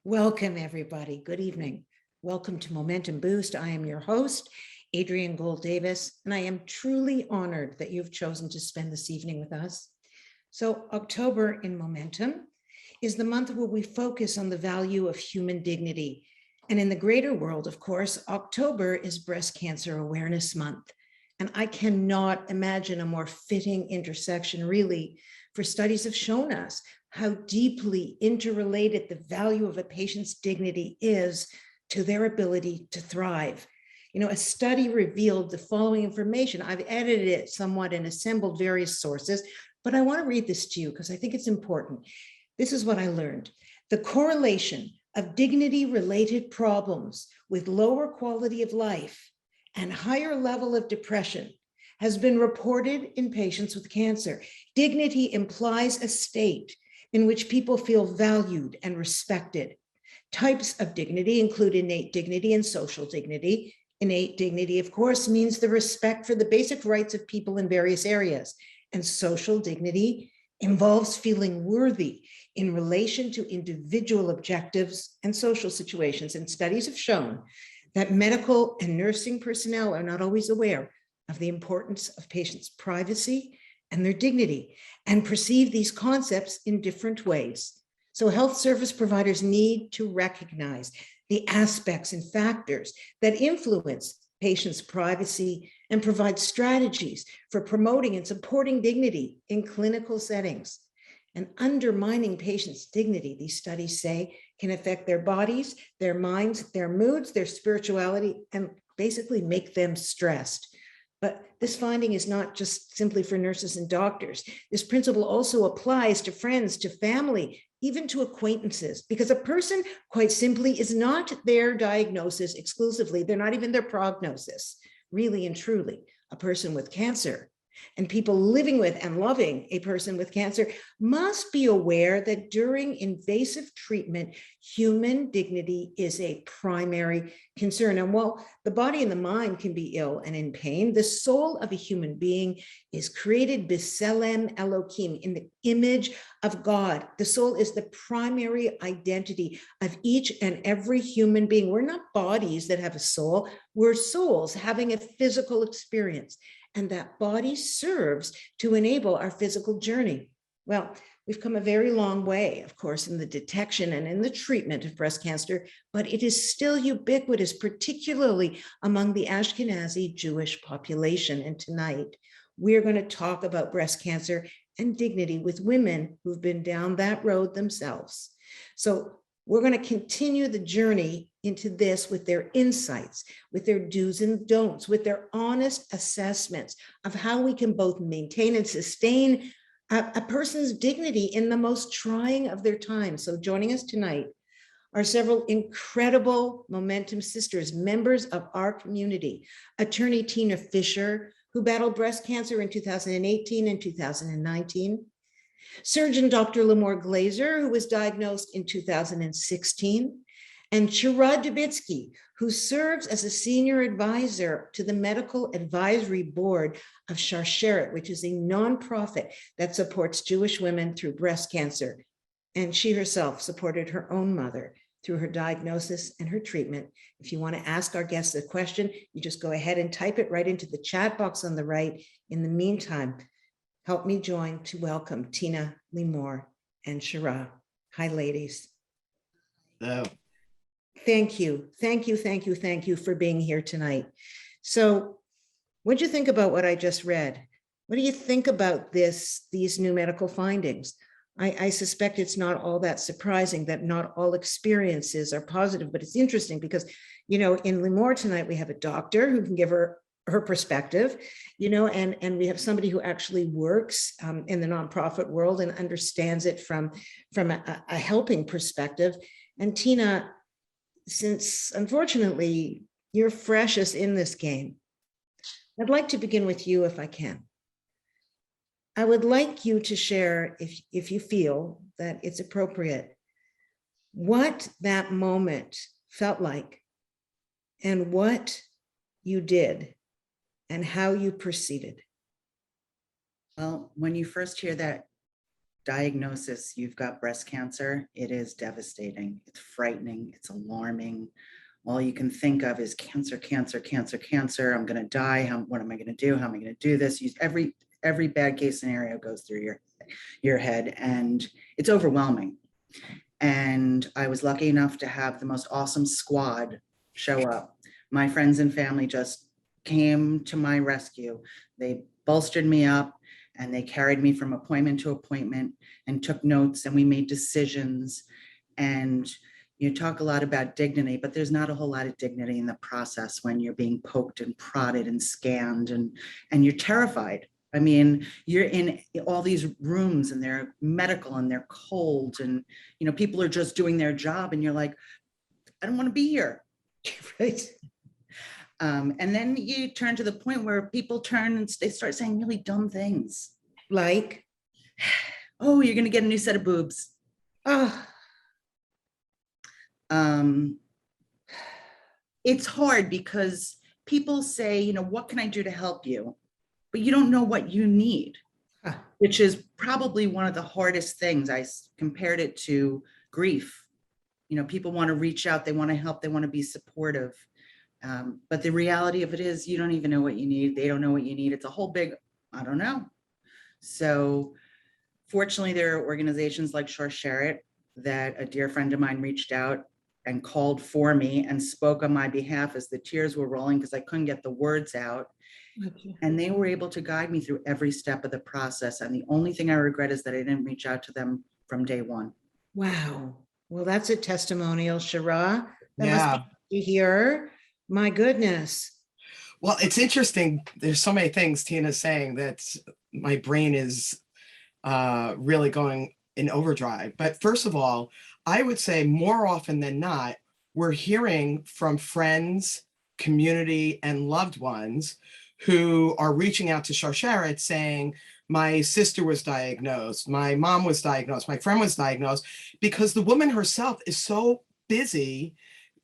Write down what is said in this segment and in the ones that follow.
Welcome, everybody. Good evening. Welcome to Momentum Boost. I am your host, Adrienne Gold-Davis, and I am truly honored that you've chosen to spend this evening with us. So October in Momentum is the month where we focus on the value of human dignity. And in the greater world, of course, October is Breast Cancer Awareness Month. And I cannot imagine a more fitting intersection, really, for studies have shown us how deeply interrelated the value of a patient's dignity is to their ability to thrive. You know, a study revealed the following information. I've edited it somewhat and assembled various sources, but I want to read this to you because I think it's important. This is what I learned. The correlation of dignity-related problems with lower quality of life and higher level of depression has been reported in patients with cancer. Dignity implies a state in which people feel valued and respected. Types of dignity include innate dignity and social dignity. Innate dignity, of course, means the respect for the basic rights of people in various areas. And social dignity involves feeling worthy in relation to individual objectives and social situations. And studies have shown that medical and nursing personnel are not always aware of the importance of patients' privacy and their dignity, and perceive these concepts in different ways. So health service providers need to recognize the aspects and factors that influence patients' privacy and provide strategies for promoting and supporting dignity in clinical settings. And undermining patients' dignity, these studies say, can affect their bodies, their minds, their moods, their spirituality, and basically make them stressed. But this finding is not just simply for nurses and doctors. This principle also applies to friends, to family, even to acquaintances, because a person, quite simply, is not their diagnosis exclusively. They're not even their prognosis, really and truly. A person with cancer and people living with and loving a person with cancer must be aware that during invasive treatment, human dignity is a primary concern. And while the body and the mind can be ill and in pain, the soul of a human being is created b'Tselem Elohim, in the image of God. The soul is the primary identity of each and every human being. We're not bodies that have a soul. We're souls having a physical experience. And that body serves to enable our physical journey. Well, we've come a very long way, of course, in the detection and in the treatment of breast cancer, but it is still ubiquitous, particularly among the Ashkenazi Jewish population. And tonight, we're going to talk about breast cancer and dignity with women who've been down that road themselves. So we're going to continue the journey into this with their insights, with their do's and don'ts, with their honest assessments of how we can both maintain and sustain a person's dignity in the most trying of their time. So joining us tonight are several incredible Momentum sisters, members of our community. Attorney Tina Fisher, who battled breast cancer in 2018 and 2019. Surgeon Dr. Limor Glazer, who was diagnosed in 2016, and Shira Dubitsky, who serves as a senior advisor to the Medical Advisory Board of Sharsheret, which is a nonprofit that supports Jewish women through breast cancer. And she herself supported her own mother through her diagnosis and her treatment. If you want to ask our guests a question, you just go ahead and type it right into the chat box on the right. In the meantime, help me join to welcome Tina, Limor, and Shira. Hi, ladies. Hello. Thank you. Thank you, thank you, thank you for being here tonight. So what'd you think about what I just read? What do you think about these new medical findings? I suspect it's not all that surprising that not all experiences are positive, but it's interesting because, you know, in Limor tonight, we have a doctor who can give her perspective, you know, and we have somebody who actually works in the nonprofit world and understands it from a helping perspective. And Tina, since unfortunately you're freshest in this game, I'd like to begin with you if I can. I would like you to share, if you feel that it's appropriate, what that moment felt like and what you did and how you proceeded. Well, when you first hear that diagnosis, you've got breast cancer, it is devastating. It's frightening. It's alarming. All you can think of is cancer, cancer, cancer, cancer. I'm going to die. What am I going to do? How am I going to do this? Every bad case scenario goes through your head, and it's overwhelming. And I was lucky enough to have the most awesome squad show up. My friends and family just came to my rescue. They bolstered me up and they carried me from appointment to appointment and took notes, and we made decisions. And you talk a lot about dignity, but there's not a whole lot of dignity in the process when you're being poked and prodded and scanned, and you're terrified. I mean, you're in all these rooms and they're medical and they're cold, and people are just doing their job, and you're like, I don't want to be here. Right. And then you turn to the point where people turn and they start saying really dumb things. Like, oh, you're going to get a new set of boobs. oh, It's hard because people say, what can I do to help you? But you don't know what you need, which is probably one of the hardest things. I compared it to grief. People want to reach out, they want to help, they want to be supportive. But the reality of it is you don't even know what you need. They don't know what you need. It's a whole big, I don't know. So fortunately, there are organizations like Sharsheret that a dear friend of mine reached out and called for me and spoke on my behalf as the tears were rolling because I couldn't get the words out. okay. And they were able to guide me through every step of the process. And the only thing I regret is that I didn't reach out to them from day one. Wow. Well, that's a testimonial, Shara. That Yeah. must be to hear. My goodness. Well, it's interesting. There's so many things Tina's saying that my brain is really going in overdrive. But first of all, I would say more often than not, we're hearing from friends, community, and loved ones who are reaching out to Sharsheret saying, my sister was diagnosed, my mom was diagnosed, my friend was diagnosed, because the woman herself is so busy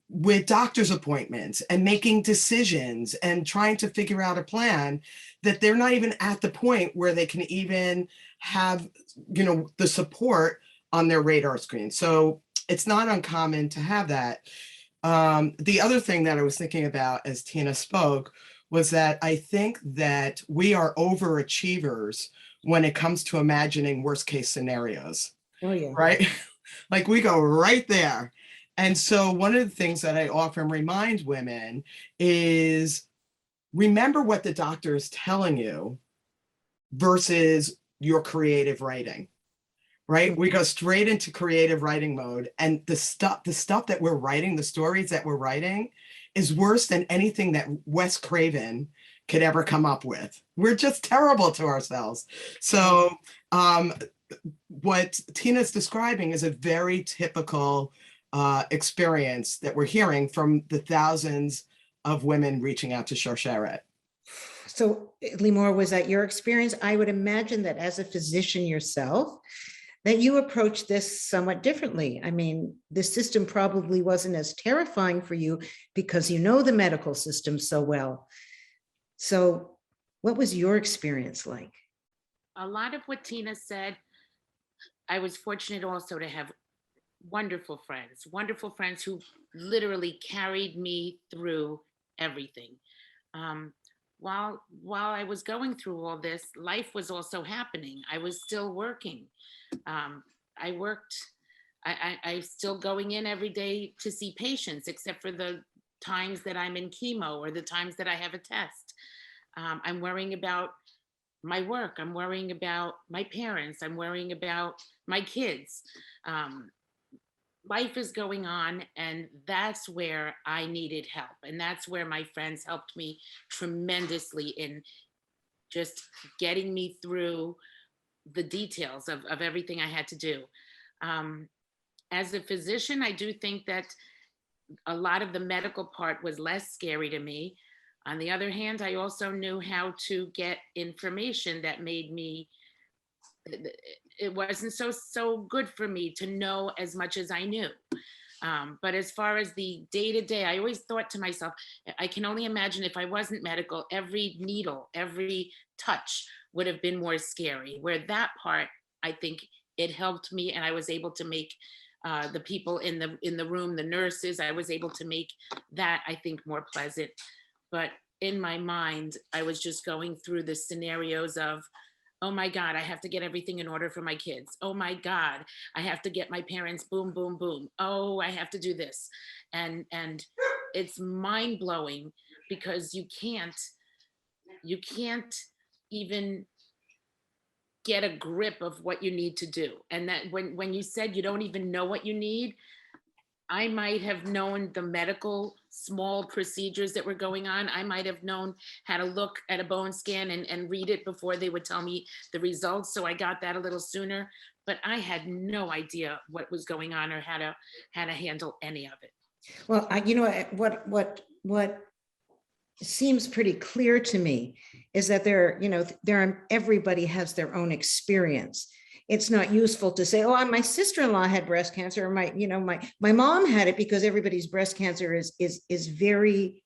with doctor's appointments and making decisions and trying to figure out a plan that they're not even at the point where they can even have, the support on their radar screen. So it's not uncommon to have that. The other thing that I was thinking about as Tina spoke was that I think that we are overachievers when it comes to imagining worst case scenarios. Oh, yeah. Right? Like we go right there. And so one of the things that I often remind women is remember what the doctor is telling you versus your creative writing, right? We go straight into creative writing mode, and the stuff that we're writing, the stories that we're writing is worse than anything that Wes Craven could ever come up with. We're just terrible to ourselves. So what Tina's describing is a very typical experience that we're hearing from the thousands of women reaching out to Sharsheret. So, Limor, was that your experience? I would imagine that as a physician yourself, that you approach this somewhat differently. I mean, the system probably wasn't as terrifying for you because you know the medical system so well. So what was your experience like? A lot of what Tina said, I was fortunate also to have wonderful friends who literally carried me through everything. While I was going through all this, life was also happening. I was still working. I worked, I'm still going in every day to see patients, except for the times that I'm in chemo or the times that I have a test. I'm worrying about my work. I'm worrying about my parents. I'm worrying about my kids. Life is going on, and that's where I needed help. And that's where my friends helped me tremendously in just getting me through the details of everything I had to do. As a physician, I do think that a lot of the medical part was less scary to me. On the other hand, I also knew how to get information that made me, it wasn't so good for me to know as much as I knew. But as far as the day-to-day, I always thought to myself, I can only imagine if I wasn't medical, every needle, every touch would have been more scary, where that part, I think, it helped me, and I was able to make the people in the room, the nurses, I was able to make that, I think, more pleasant. But in my mind, I was just going through the scenarios of, oh my God, I have to get everything in order for my kids. Oh my God, I have to get my parents, boom, boom, boom. Oh, I have to do this. And it's mind blowing because you can't even get a grip of what you need to do. And that when you said you don't even know what you need, I might have known the medical small procedures that were going on. I might have known how to look at a bone scan and read it before they would tell me the results. So I got that a little sooner, but I had no idea what was going on or how to handle any of it. Well, what seems pretty clear to me is that everybody has their own experience. It's not useful to say, oh, my sister-in-law had breast cancer, or my mom had it, because everybody's breast cancer is very.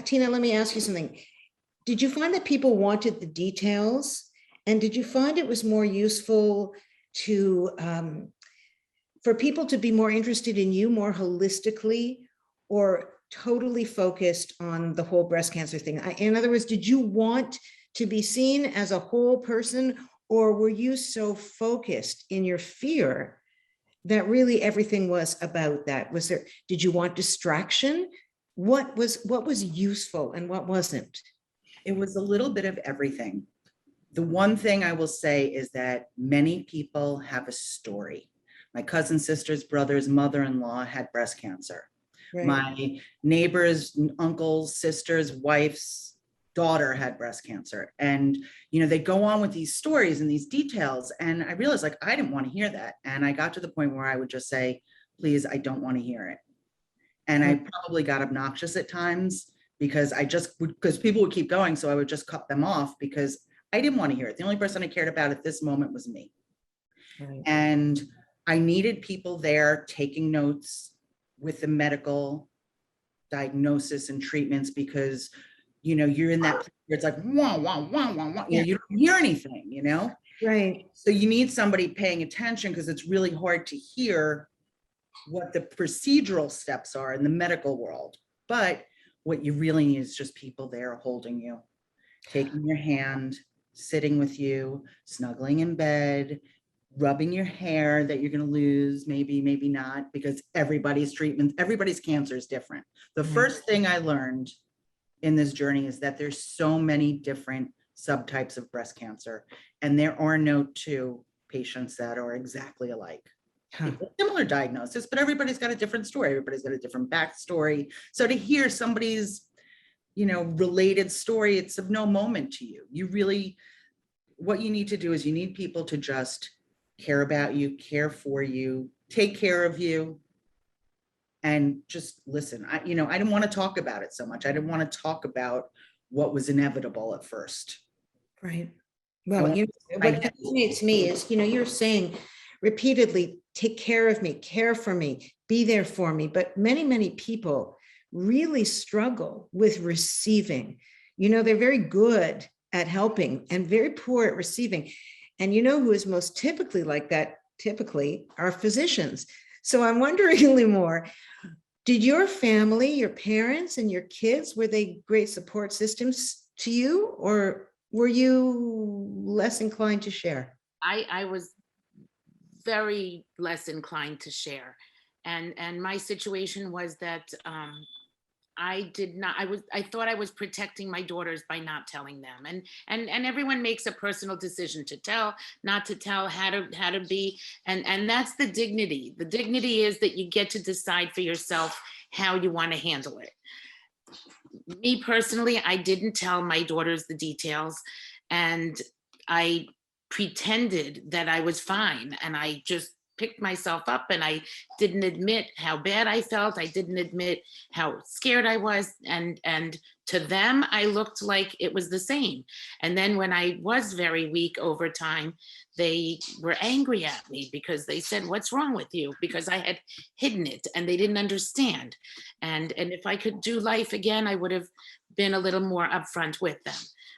Tina, let me ask you something. Did you find that people wanted the details, and did you find it was more useful to for people to be more interested in you more holistically, or totally focused on the whole breast cancer thing? In other words, did you want to be seen as a whole person, or were you so focused in your fear that really everything was about that? Did you want distraction? What was useful and what wasn't? It was a little bit of everything. The one thing I will say is that many people have a story. My cousin, sisters, brothers, mother-in-law had breast cancer. Right. My neighbors, uncles, sisters, wife's daughter had breast cancer. And, they go on with these stories and these details. And I realized, like, I didn't want to hear that. And I got to the point where I would just say, please, I don't want to hear it. And I probably got obnoxious at times because people would keep going. So I would just cut them off because I didn't want to hear it. The only person I cared about at this moment was me. Right. And I needed people there taking notes with the medical diagnosis and treatments, because you're in that place where it's like wah, wah, wah, wah, wah. You don't hear anything, Right. So you need somebody paying attention, because it's really hard to hear what the procedural steps are in the medical world. But what you really need is just people there holding you, taking your hand, sitting with you, snuggling in bed, rubbing your hair that you're going to lose, maybe not, because everybody's cancer is different. The first thing I learned in this journey is that there's so many different subtypes of breast cancer, and there are no two patients that are exactly alike. Huh. Similar diagnosis, but everybody's got a different story. Everybody's got a different backstory. So to hear somebody's, related story, it's of no moment to you. What you need to do is you need people to just care about you, care for you, take care of you, and just listen. I didn't want to talk about it so much. I didn't want to talk about what was inevitable at first. Right. Well, what fascinates me is, you're saying repeatedly, take care of me, care for me, be there for me. But many, many people really struggle with receiving. They're very good at helping and very poor at receiving. And who is most typically like that, are physicians. So I'm wondering a little more, did your family, your parents and your kids, were they great support systems to you, or were you less inclined to share? I was very less inclined to share. And my situation was that I thought I was protecting my daughters by not telling them. And everyone makes a personal decision to tell, not to tell, how to be. And that's the dignity. The dignity is that you get to decide for yourself how you want to handle it. Me personally, I didn't tell my daughters the details, and I pretended that I was fine, and I just picked myself up, and I didn't admit how bad I felt. I didn't admit how scared I was, and to them I looked like it was the same. And then when I was very weak over time, they were angry at me because they said, what's wrong with you? Because I had hidden it and they didn't understand. And if I could do life again, I would have been a little more upfront with them.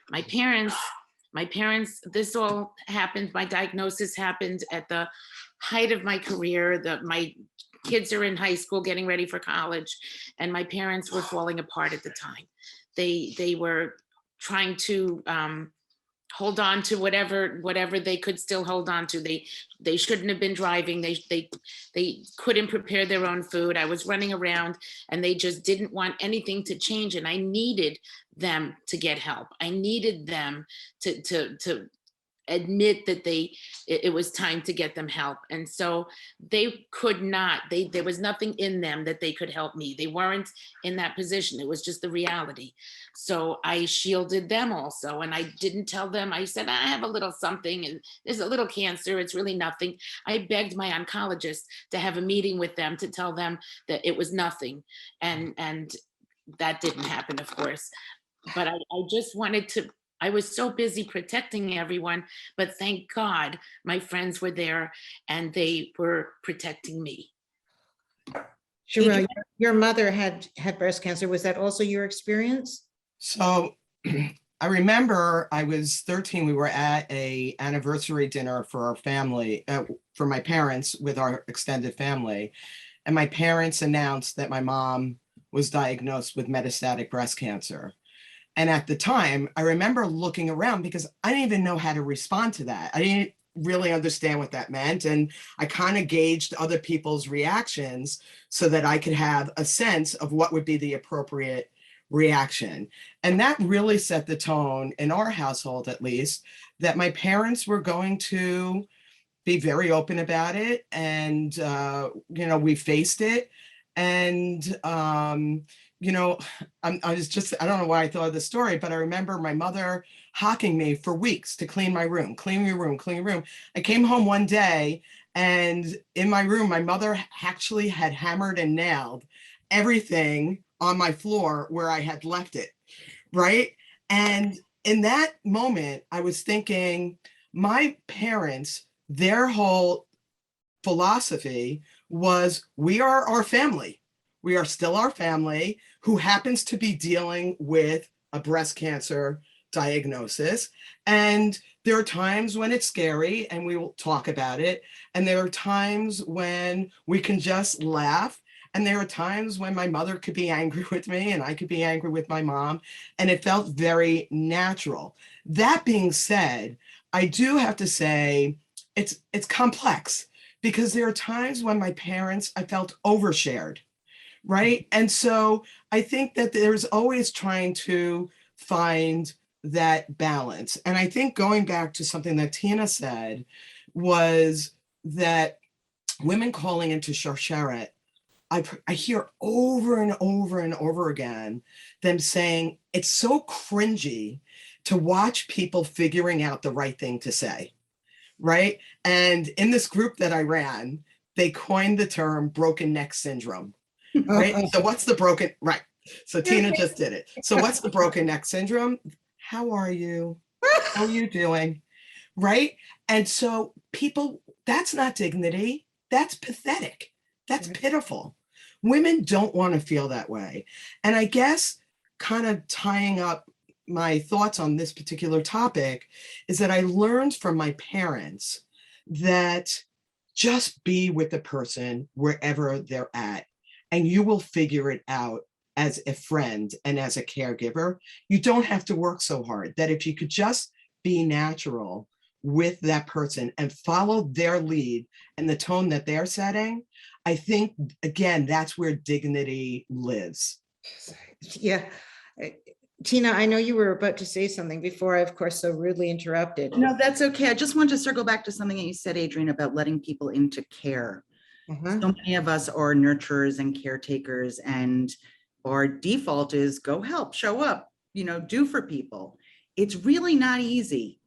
My parents My parents, this all happened, my diagnosis happened at the height of my career. My kids are in high school getting ready for college, and my parents were falling apart at the time. They were trying to hold on to whatever they could still hold on to. They shouldn't have been driving. They couldn't prepare their own food. I was running around, and they just didn't want anything to change. And I needed them to get help. I needed them to admit that it was time to get them help. And so they could not, there was nothing in them that they could help me. They weren't in that position. It was just the reality. So I shielded them also. And I didn't tell them. I said, I have a little something, and there's a little cancer. It's really nothing. I begged my oncologist to have a meeting with them to tell them that it was nothing. And that didn't happen, of course. But I just wanted to, I was so busy protecting everyone, but thank God my friends were there and they were protecting me. Sherelle, your mother had breast cancer. Was that also your experience? So I remember I was 13. We were at a anniversary dinner for our family, for my parents with our extended family. And my parents announced that my mom was diagnosed with metastatic breast cancer. And at the time, I remember looking around because I didn't even know how to respond to that. I didn't really understand what that meant. And I kind of gauged other people's reactions so that I could have a sense of what would be the appropriate reaction. And that really set the tone in our household, at least, that my parents were going to be very open about it. And, we faced it. And, I don't know why I thought of the story, but I remember my mother hawking me for weeks to clean my room, clean your room, clean your room. I came home one day, and in my room, my mother actually had hammered and nailed everything on my floor where I had left it, right? And in that moment, I was thinking, my parents, their whole philosophy was, we are our family. We are still our family who happens to be dealing with a breast cancer diagnosis. And there are times when it's scary and we will talk about it. And there are times when we can just laugh. And there are times when my mother could be angry with me and I could be angry with my mom. And it felt very natural. That being said, I do have to say it's complex, because there are times when my parents, I felt overshared. Right. And so I think that there's always trying to find that balance. And I think going back to something that Tina said was that women calling into Sharsheret, I hear over and over and over again them saying it's so cringy to watch people figuring out the right thing to say. Right. And in this group that I ran, they coined the term broken neck syndrome. Right. So what's the broken, right. So Tina just did it. So what's the broken neck syndrome? How are you? How are you doing? Right. And so people, that's not dignity. That's pathetic. That's pitiful. Women don't want to feel that way. And I guess kind of tying up my thoughts on this particular topic is that I learned from my parents that just be with the person wherever they're at, and you will figure it out as a friend and as a caregiver. You don't have to work so hard. That if you could just be natural with that person and follow their lead and the tone that they're setting, I think, again, that's where dignity lives. Yeah. Tina, I know you were about to say something before I, of course, so rudely interrupted. No, that's okay. I just wanted to circle back to something that you said, Adrienne, about letting people into care. So many of us are nurturers and caretakers, and our default is go help, show up, do for people. It's really not easy.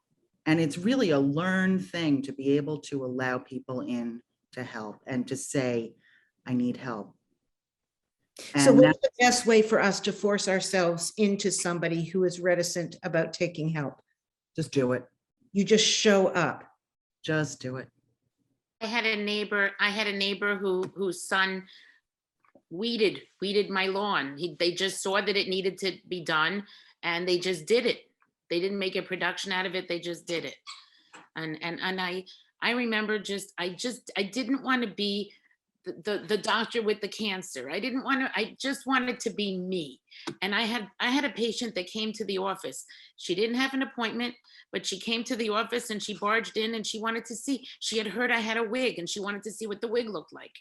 And it's really a learned thing to be able to allow people in to help and to say, I need help. So what's the best way for us to force ourselves into somebody who is reticent about taking help? Just do it. You just show up. Just do it. I had a neighbor whose son weeded my lawn. They just saw that it needed to be done, and they just did it. They didn't make a production out of it. They just did it. And I remember I didn't want to be the doctor with the cancer. I just wanted to be me. And I had a patient that came to the office. She didn't have an appointment, but she came to the office and she barged in and she wanted to see, she had heard I had a wig and she wanted to see what the wig looked like.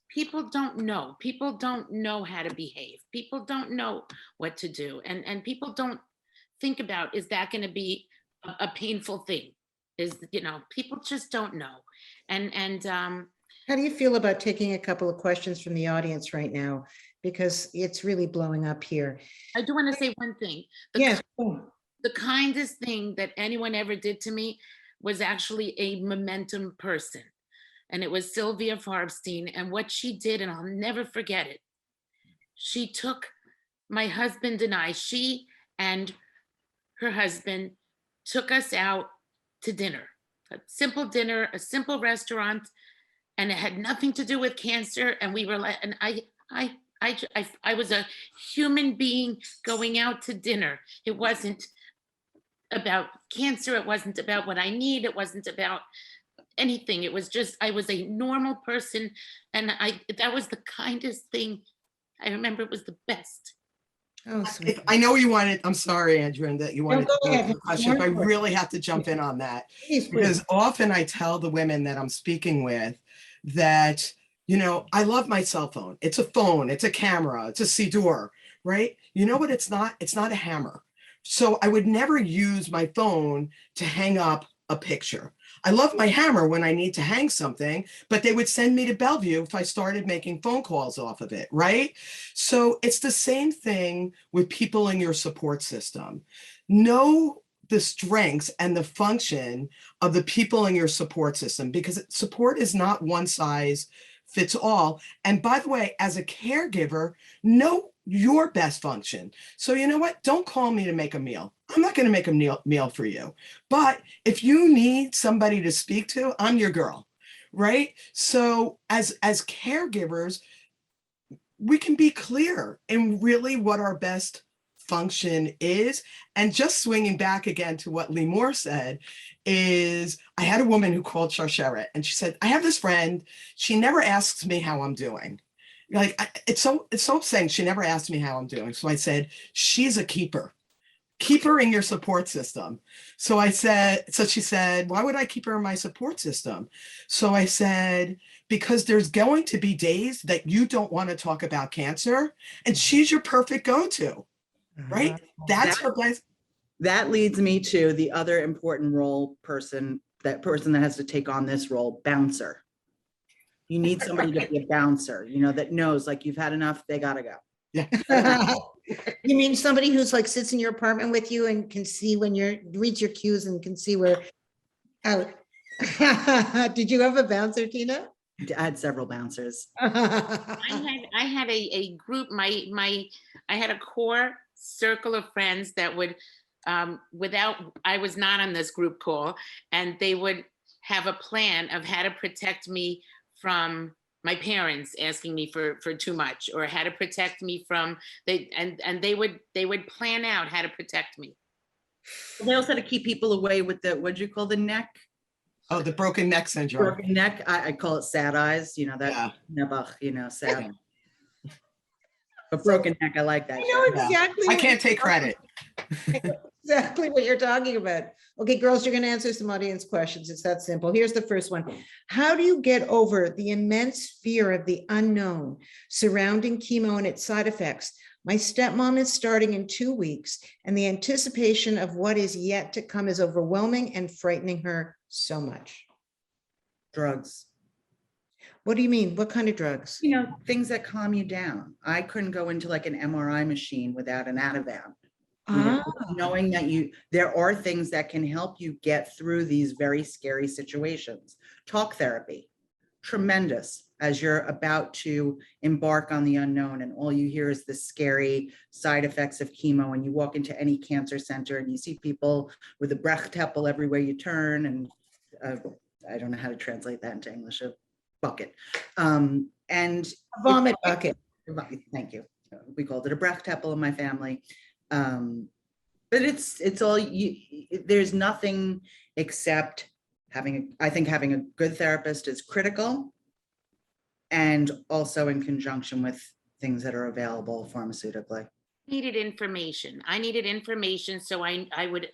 People don't know. People don't know how to behave. People don't know what to do. And people don't think about, is that going to be a painful thing? People just don't know. And How do you feel about taking a couple of questions from the audience right now? Because it's really blowing up here. I do want to say one thing. Yes. The kindest thing that anyone ever did to me was actually a momentum person. And it was Sylvia Farbstein. And what she did, and I'll never forget it, she took my husband and I, she and her husband took us out to dinner, a simple restaurant, and it had nothing to do with cancer. And we were like, and I was a human being going out to dinner. It wasn't about cancer. It wasn't about what I need. It wasn't about anything. It was just, I was a normal person. And that was the kindest thing. I remember it was the best. Oh, sweet. I know you wanted, I'm sorry, Andrew, that you wanted go to ahead. go to the question, but I really have to jump in on that. Please, Because please. often I tell the women that I'm speaking with that, I love my cell phone. It's a phone, it's a camera, it's a Siddur, right? You know what it's not? It's not a hammer. So I would never use my phone to hang up a picture. I love my hammer when I need to hang something, but they would send me to Bellevue if I started making phone calls off of it, right? So it's the same thing with people in your support system. Know the strengths and the function of the people in your support system, because support is not one size fits all. And by the way, as a caregiver, know your best function. So you know what? Don't call me to make a meal. I'm not going to make a meal for you. But if you need somebody to speak to, I'm your girl, right? So as caregivers, we can be clear in really what our best function is. And just swinging back again to what Lee Moore said is, I had a woman who called Sharsheret and she said, I have this friend, she never asks me how I'm doing. It's so upsetting. She never asked me how I'm doing. So I said, she's a keeper. Keep her in your support system. So she said, why would I keep her in my support system? So I said, because there's going to be days that you don't want to talk about cancer, and she's your perfect go-to, right? That's her best. That leads me to the other important person that has to take on this role, bouncer. You need somebody to be a bouncer, that knows, like, you've had enough, they gotta go. Yeah. You mean somebody who's like sits in your apartment with you and can see when reads your cues and can see where out. Did you have a bouncer, Tina? I had several bouncers. I had a group, I had a core circle of friends that would, I was not on this group call, and they would have a plan of how to protect me from my parents asking me for too much, or how to protect me from they would plan out how to protect me. They also had to keep people away with the, what'd you call the neck? Oh, the broken neck syndrome. Broken neck. I call it sad eyes, that Yeah. sad. But broken neck, I like that. I know exactly. I can't take credit. Exactly what you're talking about. Okay, girls, you're going to answer some audience questions. It's that simple. Here's the first one. How do you get over the immense fear of the unknown surrounding chemo and its side effects? My stepmom is starting in 2 weeks, and the anticipation of what is yet to come is overwhelming and frightening her so much. Drugs. What do you mean? What kind of drugs? Things that calm you down. I couldn't go into like an MRI machine without an Ativan. Knowing that there are things that can help you get through these very scary situations. Talk therapy, tremendous, as you're about to embark on the unknown and all you hear is the scary side effects of chemo, and you walk into any cancer center and you see people with a Brechtäppel everywhere you turn, and I don't know how to translate that into English, a bucket. And A vomit bucket. Thank you. We called it a Brechtäppel in my family. But it's all you, there's nothing except I think having a good therapist is critical. And also in conjunction with things that are available pharmaceutically. Needed information. I needed information so I would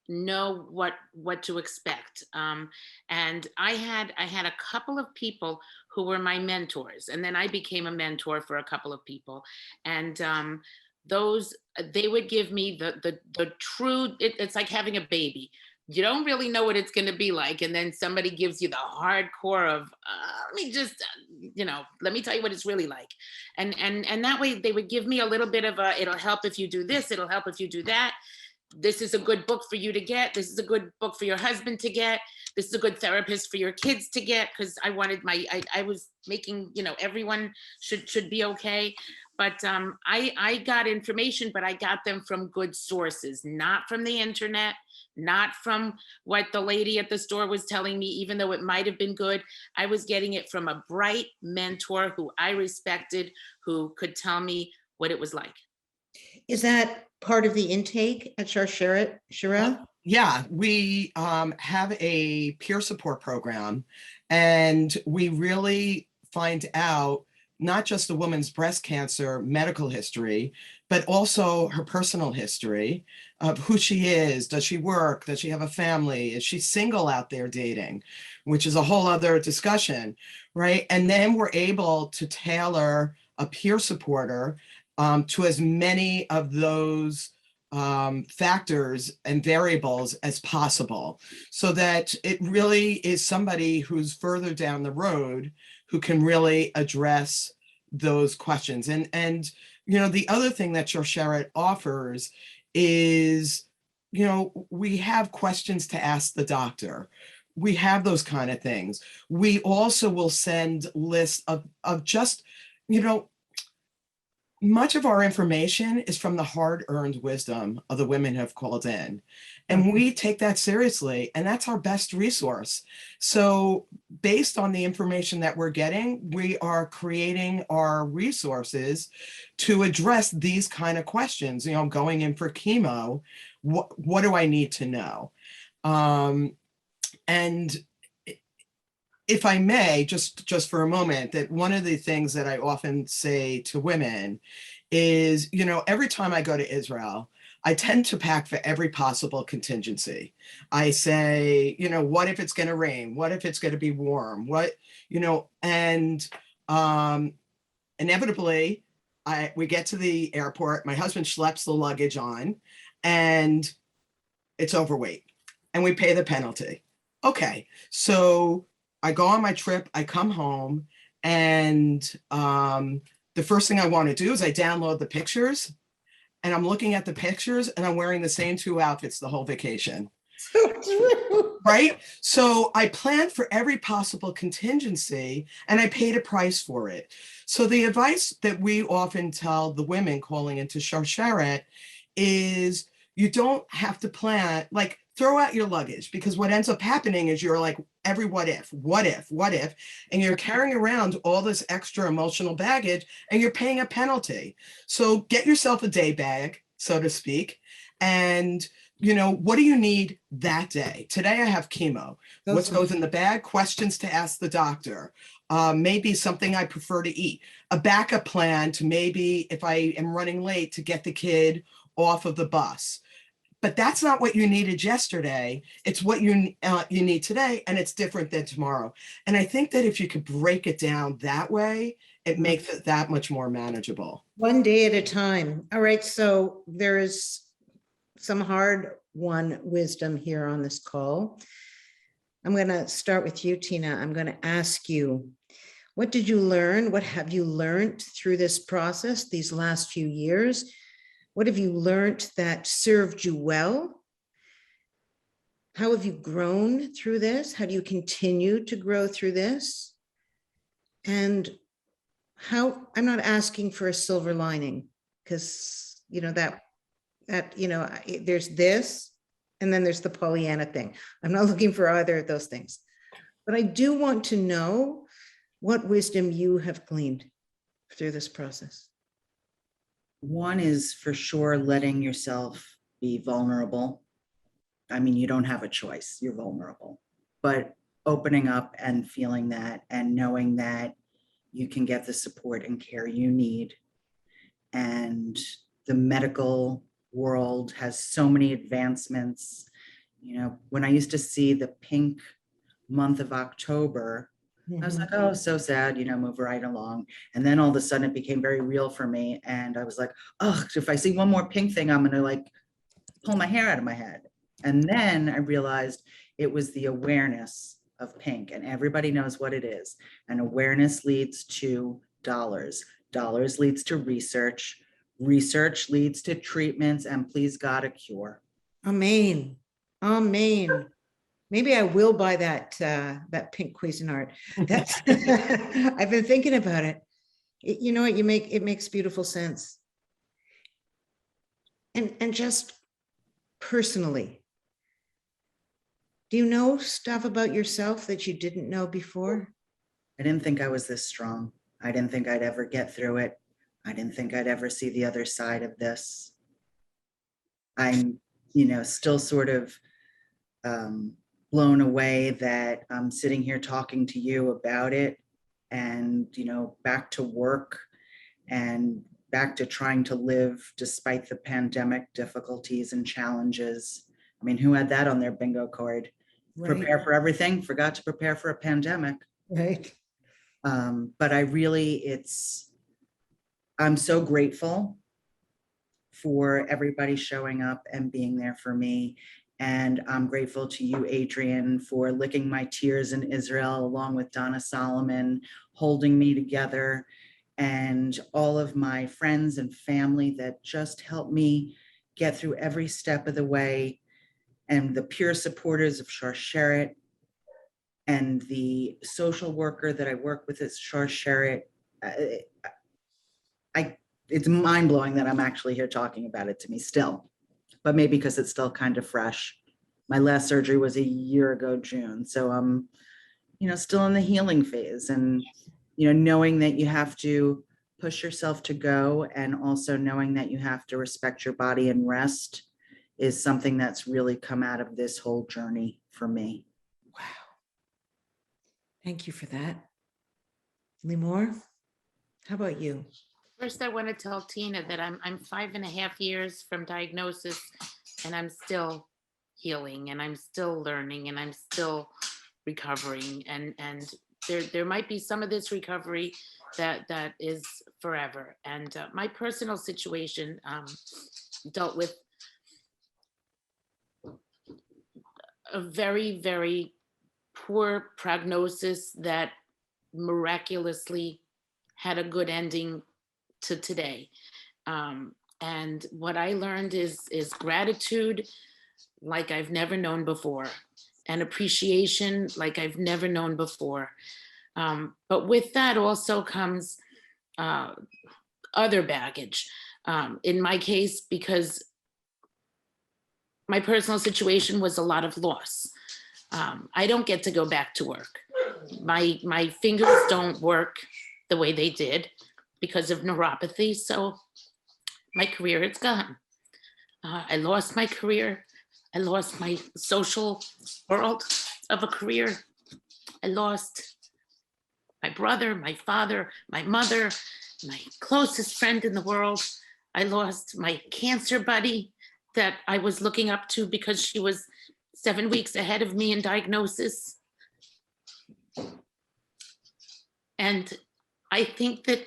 know what to expect. And I had a couple of people who were my mentors, and then I became a mentor for a couple of people. And those they would give me the true. It's like having a baby. You don't really know what it's going to be like, and then somebody gives you the hardcore of let me just let me tell you what it's really like. And that way they would give me a little bit of a, it'll help if you do this, it'll help if you do that, this is a good book for you to get, this is a good book for your husband to get, this is a good therapist for your kids to get, because I wanted I was making, everyone should be okay. But I got information, but I got them from good sources, not from the internet, not from what the lady at the store was telling me, even though it might have been good. I was getting it from a bright mentor who I respected, who could tell me what it was like. Is that part of the intake at Sharelle? Yeah, we have a peer support program, and we really find out not just the woman's breast cancer medical history, but also her personal history of who she is. Does she work? Does she have a family? Is she single out there dating? Which is a whole other discussion, right? And then we're able to tailor a peer supporter to as many of those factors and variables as possible, so that it really is somebody who's further down the road who can really address those questions. And the other thing that Sharelle offers is, we have questions to ask the doctor. We have those kind of things. We also will send lists of just, much of our information is from the hard-earned wisdom of the women who have called in. And we take that seriously, and that's our best resource. So based on the information that we're getting, we are creating our resources to address these kind of questions. Going in for chemo, what do I need to know? And if I may, just for a moment, that one of the things that I often say to women is, every time I go to Israel, I tend to pack for every possible contingency. I say, what if it's going to rain? What if it's going to be warm? And inevitably, we get to the airport, my husband schleps the luggage on, and it's overweight, and we pay the penalty. Okay, so I go on my trip, I come home, and the first thing I want to do is I download the pictures, and I'm looking at the pictures, and I'm wearing the same 2 outfits the whole vacation. So true. Right? So I planned for every possible contingency, and I paid a price for it. So the advice that we often tell the women calling into Sharelle is, you don't have to plan, like, throw out your luggage, because what ends up happening is you're like, every what if, and you're carrying around all this extra emotional baggage, and you're paying a penalty. So get yourself a day bag, so to speak, and what do you need that day? Today I have chemo. What goes in the bag? Questions to ask the doctor. Maybe something I prefer to eat. A backup plan to maybe, if I am running late, to get the kid off of the bus. But that's not what you needed yesterday. It's what you need today, and it's different than tomorrow. And I think that if you could break it down that way, it makes it that much more manageable. One day at a time. All right, so there is some hard-won wisdom here on this call. I'm going to start with you, Tina. I'm going to ask you, what did you learn? What have you learned through this process, these last few years? What have you learned that served you well? How have you grown through this? How do you continue to grow through this? And how, I'm not asking for a silver lining, because there's this, and then there's the Pollyanna thing. I'm not looking for either of those things, but I do want to know what wisdom you have gleaned through this process. One is for sure letting yourself be vulnerable. I mean, you don't have a choice, you're vulnerable, but opening up and feeling that and knowing that you can get the support and care you need. And the medical world has so many advancements. You know, when I used to see the pink month of October, I was like, oh, so sad, you know, move right along. And then all of a sudden it became very real for me. And I was like, oh, if I see one more pink thing, I'm going to like pull my hair out of my head. And then I realized it was the awareness of pink, and everybody knows what it is. And awareness leads to dollars. Dollars leads to research. Research leads to treatments, and please God, a cure. Amen. Amen. Maybe I will buy that pink Cuisinart. That's I've been thinking about it. You know what, it makes beautiful sense. And just personally, do you know stuff about yourself that you didn't know before? I didn't think I was this strong. I didn't think I'd ever get through it. I didn't think I'd ever see the other side of this. I'm, you know, still sort of blown away that I'm sitting here talking to you about it, and, you know, back to work and back to trying to live despite the pandemic difficulties and challenges. I mean, who had that on their bingo card? Prepare for everything, forgot to prepare for a pandemic. Right. But I really, I'm so grateful for everybody showing up and being there for me. And I'm grateful to you, Adrian, for licking my tears in Israel, along with Donna Solomon, holding me together, and all of my friends and family that just helped me get through every step of the way, and the peer supporters of Sharsheret, and the social worker that I work with at Sharsheret. It's mind-blowing that I'm actually here talking about it to me still, but maybe because it's still kind of fresh. My last surgery was a year ago, June. So I'm, you know, still in the healing phase, and, you know, knowing that you have to push yourself to go, and also knowing that you have to respect your body and rest, is something that's really come out of this whole journey for me. Wow. Thank you for that. Limor, how about you? First, I want to tell Tina that I'm 5.5 years from diagnosis, and I'm still healing, and I'm still learning, and I'm still recovering. And there might be some of this recovery that is forever. And my personal situation dealt with a very, very poor prognosis that miraculously had a good ending to today. And what I learned is gratitude like I've never known before, and appreciation like I've never known before. But with that also comes other baggage. In my case, because my personal situation was a lot of loss. I don't get to go back to work. My fingers don't work the way they did because of neuropathy. So my career is gone. I lost my career. I lost my social world of a career. I lost my brother, my father, my mother, my closest friend in the world. I lost my cancer buddy that I was looking up to because she was 7 weeks ahead of me in diagnosis. And I think that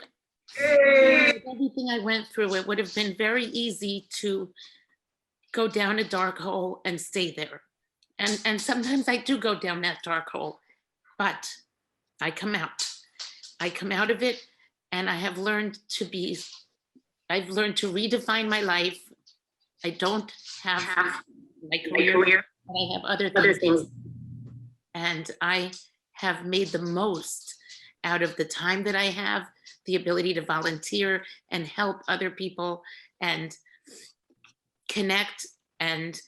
with everything I went through, it would have been very easy to go down a dark hole and stay there. And sometimes I do go down that dark hole, but I come out. I come out of it, and I've learned to redefine my life. I don't have my career, but I have other things. And I have made the most out of the time that I have, the ability to volunteer and help other people and connect. And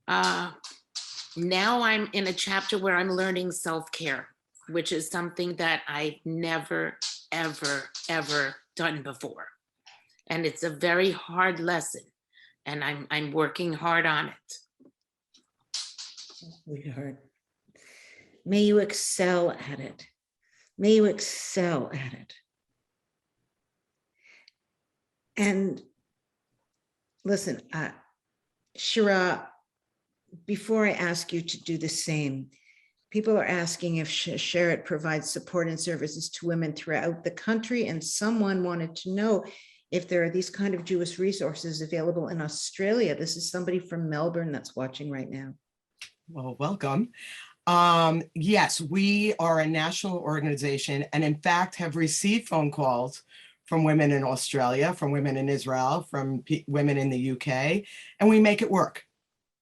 now I'm in a chapter where I'm learning self-care, which is something that I've never, ever, ever done before. And it's a very hard lesson and I'm working hard on it. Sweetheart. May you excel at it. May you excel at it. And listen, Shira, before I ask you to do the same, people are asking if Sherritt provides support and services to women throughout the country, and someone wanted to know if there are these kind of Jewish resources available in Australia. This is somebody from Melbourne that's watching right now. Well, welcome. Yes, we are a national organization and in fact have received phone calls from women in Australia, from women in Israel, from women in the UK, and we make it work.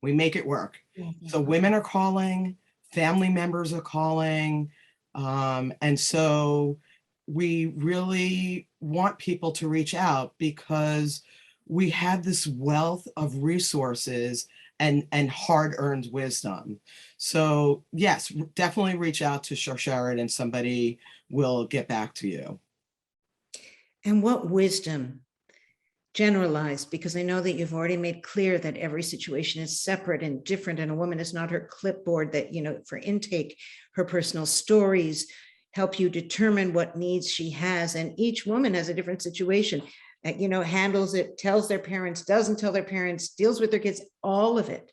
We make it work. So women are calling, family members are calling, and so we really want people to reach out because we have this wealth of resources and hard-earned wisdom. So yes, definitely reach out to Sherritt and somebody will get back to you. And what wisdom, generalized, because I know that you've already made clear that every situation is separate and different, and a woman is not her clipboard that, for intake, her personal stories help you determine what needs she has. And each woman has a different situation, handles it, tells their parents, doesn't tell their parents, deals with their kids, all of it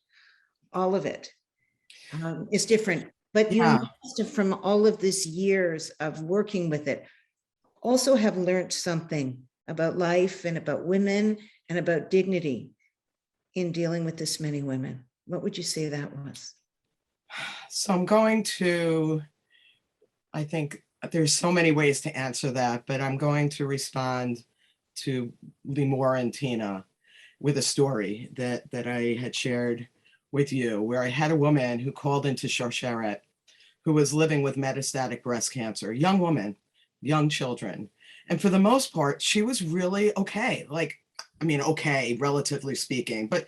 is different. But you must have, from all of this years of working with it, also have learned something about life and about women and about dignity in dealing with this many women. What would you say that was? So I'm going to, I think there's so many ways to answer that, but I'm going to respond to Limor and Tina with a story that I had shared with you, where I had a woman who called into Sherritt who was living with metastatic breast cancer, young woman, young children. And for the most part, she was really okay. Okay, relatively speaking, but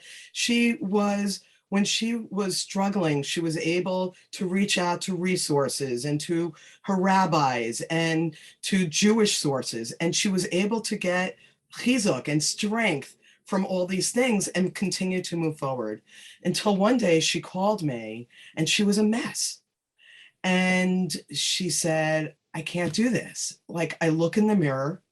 when she was struggling, she was able to reach out to resources and to her rabbis and to Jewish sources. And she was able to get chizuk and strength from all these things and continue to move forward until one day she called me and she was a mess. And she said, I can't do this. I look in the mirror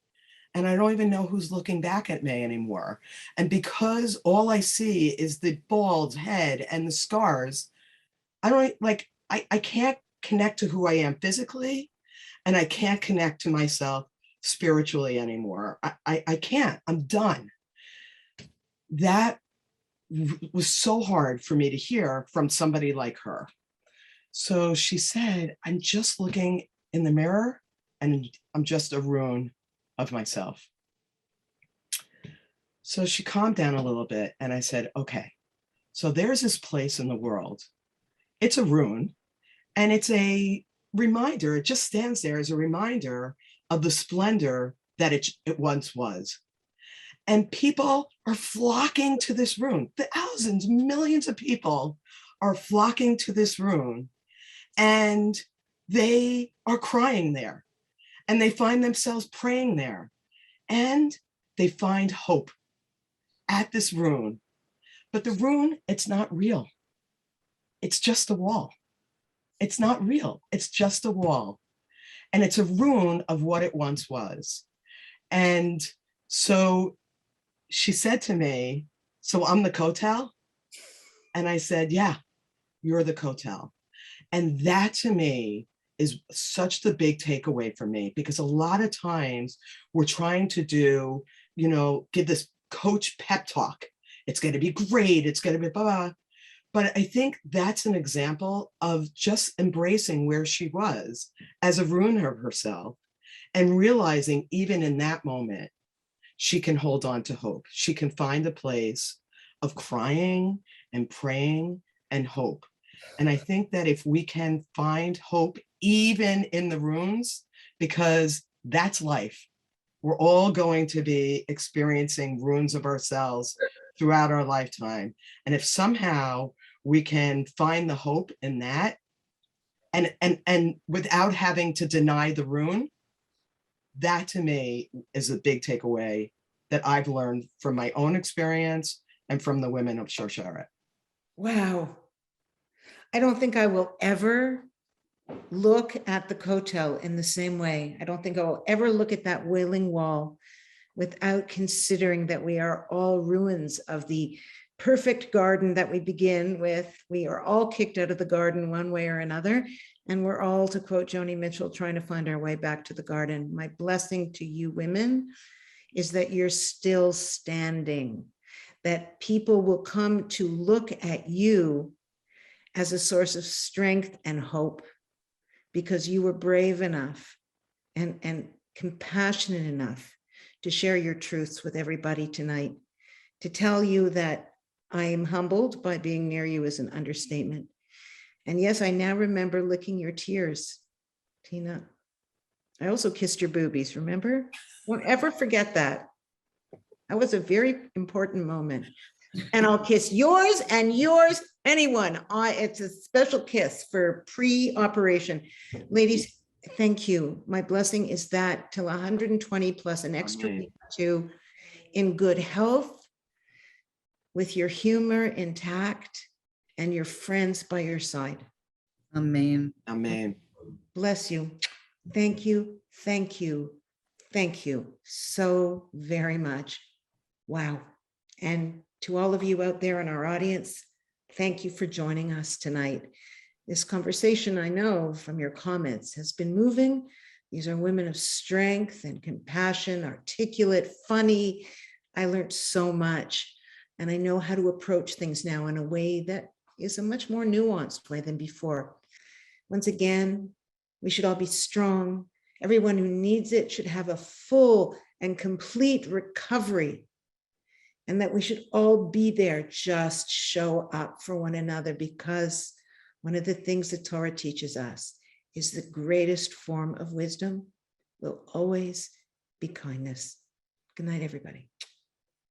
and I don't even know who's looking back at me anymore. And because all I see is the bald head and the scars, I can't connect to who I am physically, and I can't connect to myself spiritually anymore. I can't, I'm done. That was so hard for me to hear from somebody like her. So she said, I'm just looking in the mirror and I'm just a ruin of myself. So she calmed down a little bit and I said, okay, so there's this place in the world. It's a ruin and it's a reminder. It just stands there as a reminder of the splendor that it once was. And people are flocking to this ruin. Thousands, millions of people are flocking to this ruin and they are crying there and they find themselves praying there and they find hope at this ruin. But the ruin, it's not real. It's just a wall. It's not real. It's just a wall. And it's a ruin of what it once was. And so she said to me, so I'm the kotel? And I said, yeah, you're the kotel. And that to me is such the big takeaway for me, because a lot of times we're trying to do, give this coach pep talk. It's going to be great. It's going to be blah, blah. But I think that's an example of just embracing where she was as a ruin of herself and realizing even in that moment, she can hold on to hope. She can find a place of crying and praying and hope. And I think that if we can find hope even in the ruins, because that's life, we're all going to be experiencing ruins of ourselves throughout our lifetime. And if somehow we can find the hope in that and without having to deny the ruin, that to me is a big takeaway that I've learned from my own experience and from the women of Shosheret. Wow. I don't think I will ever look at the Kotel in the same way. I don't think I will ever look at that Wailing Wall without considering that we are all ruins of the perfect garden that we begin with. We are all kicked out of the garden one way or another. And we're all, to quote Joni Mitchell, trying to find our way back to the garden. My blessing to you women is that you're still standing, that people will come to look at you as a source of strength and hope, because you were brave enough and compassionate enough to share your truths with everybody tonight. To tell you that I am humbled by being near you is an understatement. And yes, I now remember licking your tears, Tina. I also kissed your boobies, remember? Don't ever forget that. That was a very important moment. And I'll kiss yours and yours, anyone. It's a special kiss for pre-operation. Ladies, thank you. My blessing is that till 120 plus an extra Amen. week or two in good health, with your humor intact and your friends by your side. Amen. Amen. Bless you. Thank you. Thank you. Thank you so very much. Wow. And to all of you out there in our audience, thank you for joining us tonight. This conversation, I know from your comments, has been moving. These are women of strength and compassion, articulate, funny. I learned so much, and I know how to approach things now in a way that is a much more nuanced way than before. Once again, we should all be strong. Everyone who needs it should have a full and complete recovery, and that we should all be there, just show up for one another, because one of the things the Torah teaches us is the greatest form of wisdom will always be kindness. Good night, everybody.